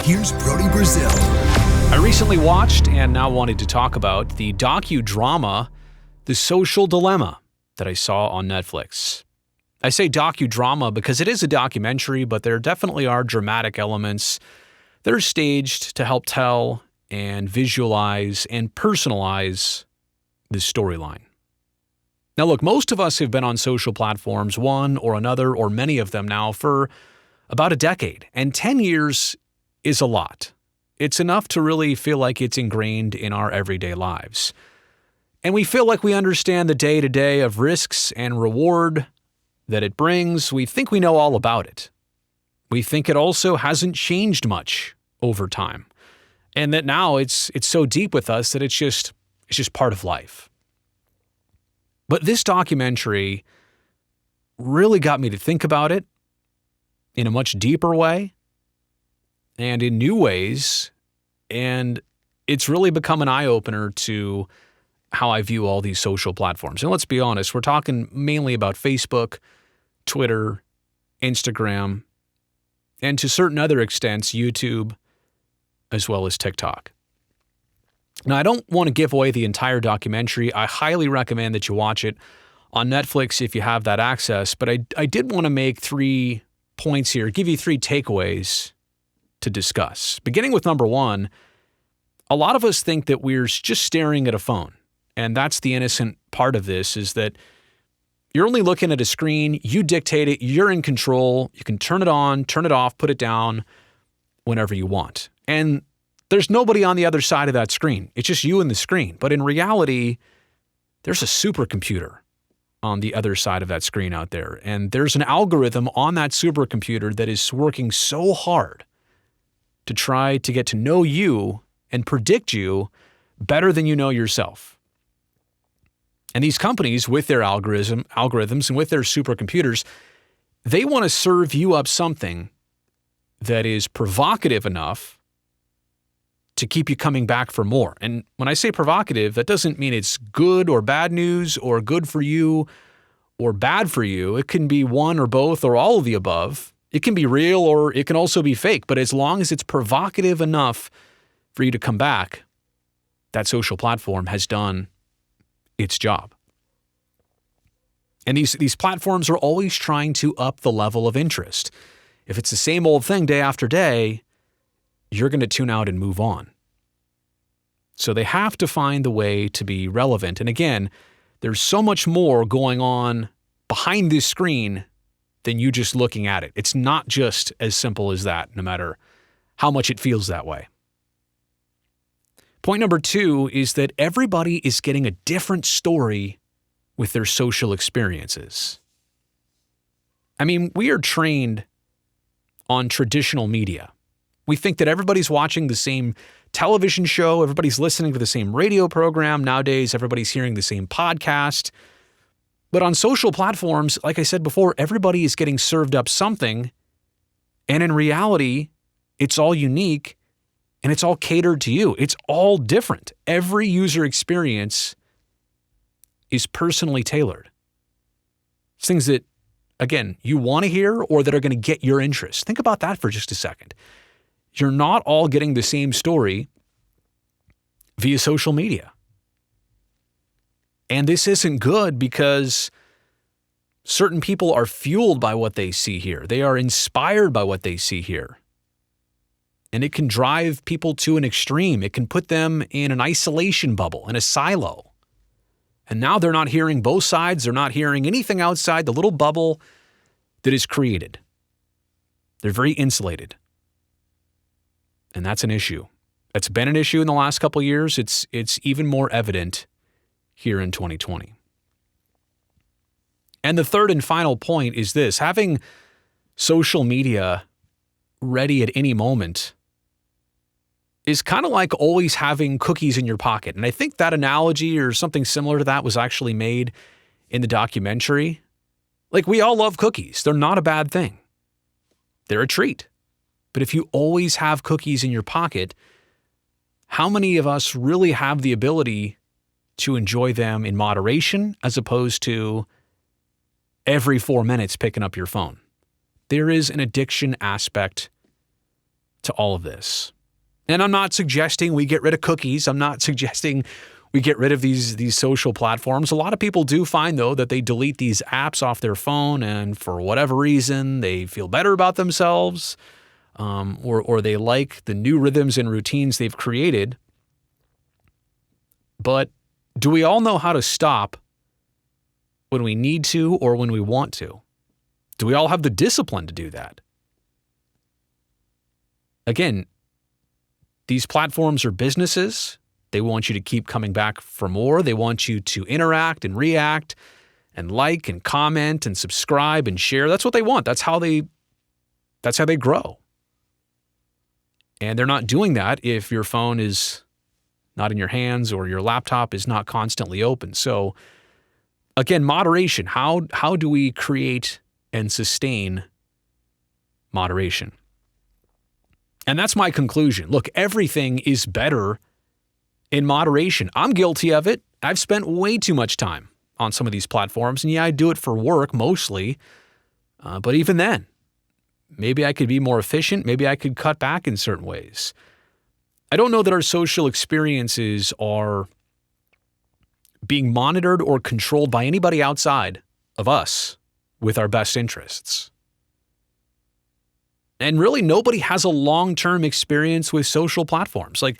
Here's Brody Brazil. I recently watched and now wanted to talk about the docudrama, The Social Dilemma, that I saw on Netflix. I say docudrama because it is a documentary, but there definitely are dramatic elements that are staged to help tell and visualize and personalize this storyline. Now look, most of us have been on social platforms, one or another, or many of them now, for about a decade, and 10 years is a lot. It's enough to really feel like it's ingrained in our everyday lives. And we feel like we understand the day-to-day of risks and reward that it brings. We think we know all about it. We think it also hasn't changed much over time. And that now it's so deep with us that it's just part of life. But this documentary really got me to think about it in a much deeper way and in new ways. And it's really become an eye-opener to how I view all these social platforms. And let's be honest, we're talking mainly about Facebook, Twitter, Instagram, and to certain other extents, YouTube, as well as TikTok. Now, I don't want to give away the entire documentary. I highly recommend that you watch it on Netflix if you have that access. But I did want to make 3 points here, give you 3 takeaways to discuss. Beginning with number 1, a lot of us think that we're just staring at a phone. And that's the innocent part of this, is that you're only looking at a screen, you dictate it, you're in control, you can turn it on, turn it off, put it down whenever you want. And there's nobody on the other side of that screen. It's just you and the screen. But in reality, there's a supercomputer on the other side of that screen out there. And there's an algorithm on that supercomputer that is working so hard to try to get to know you and predict you better than you know yourself. And these companies, with their algorithms and with their supercomputers, they want to serve you up something that is provocative enough to keep you coming back for more. And when I say provocative, that doesn't mean it's good or bad news or good for you or bad for you. It can be one or both or all of the above. It can be real or it can also be fake. But as long as it's provocative enough for you to come back, that social platform has done its job. And these platforms are always trying to up the level of interest. If it's the same old thing day after day, you're going to tune out and move on. So they have to find the way to be relevant. And again, there's so much more going on behind this screen than you just looking at it. It's not just as simple as that, no matter how much it feels that way. Point number 2 is that everybody is getting a different story with their social experiences. I mean, we are trained on traditional media. We think that everybody's watching the same television show, everybody's listening to the same radio program. Nowadays, everybody's hearing the same podcast. But on social platforms, like I said before, everybody is getting served up something. And in reality, it's all unique and it's all catered to you. It's all different. Every user experience is personally tailored. It's things that, again, you want to hear or that are going to get your interest. Think about that for just a second. You're not all getting the same story via social media. And this isn't good because certain people are fueled by what they see here. They are inspired by what they see here. And it can drive people to an extreme. It can put them in an isolation bubble, in a silo. And now they're not hearing both sides. They're not hearing anything outside the little bubble that is created. They're very insulated. And that's an issue. It's been an issue in the last couple of years. It's even more evident here in 2020. And the third and final point is this: having social media ready at any moment is kind of like always having cookies in your pocket. And I think that analogy or something similar to that was actually made in the documentary. Like, we all love cookies. They're not a bad thing. They're a treat. But if you always have cookies in your pocket, how many of us really have the ability to enjoy them in moderation as opposed to every 4 minutes picking up your phone? There is an addiction aspect to all of this. And I'm not suggesting we get rid of cookies. I'm not suggesting we get rid of these social platforms. A lot of people do find, though, that they delete these apps off their phone, and for whatever reason, they feel better about themselves, or they like the new rhythms and routines they've created. But do we all know how to stop when we need to or when we want to? Do we all have the discipline to do that? Again, these platforms are businesses. They want you to keep coming back for more. They want you to interact and react and like and comment and subscribe and share. That's what they want. That's how they grow. And they're not doing that if your phone is not in your hands or your laptop is not constantly open. So again, moderation. How do we create and sustain moderation? And that's my conclusion. Look, everything is better in moderation. I'm guilty of it. I've spent way too much time on some of these platforms. And yeah, I do it for work mostly. But even then, maybe I could be more efficient. Maybe I could cut back in certain ways. I don't know that our social experiences are being monitored or controlled by anybody outside of us with our best interests. And really, nobody has a long-term experience with social platforms. Like,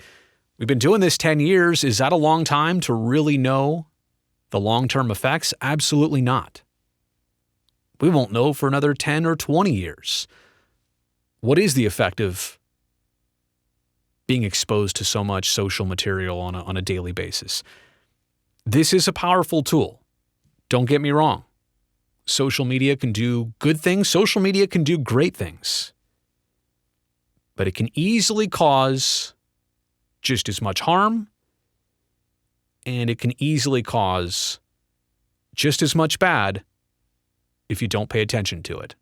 we've been doing this 10 years. Is that a long time to really know the long-term effects? Absolutely not. We won't know for another 10 or 20 years. What is the effect of being exposed to so much social material on a daily basis? This is a powerful tool. Don't get me wrong. Social media can do good things. Social media can do great things. But it can easily cause just as much harm, and it can easily cause just as much bad if you don't pay attention to it.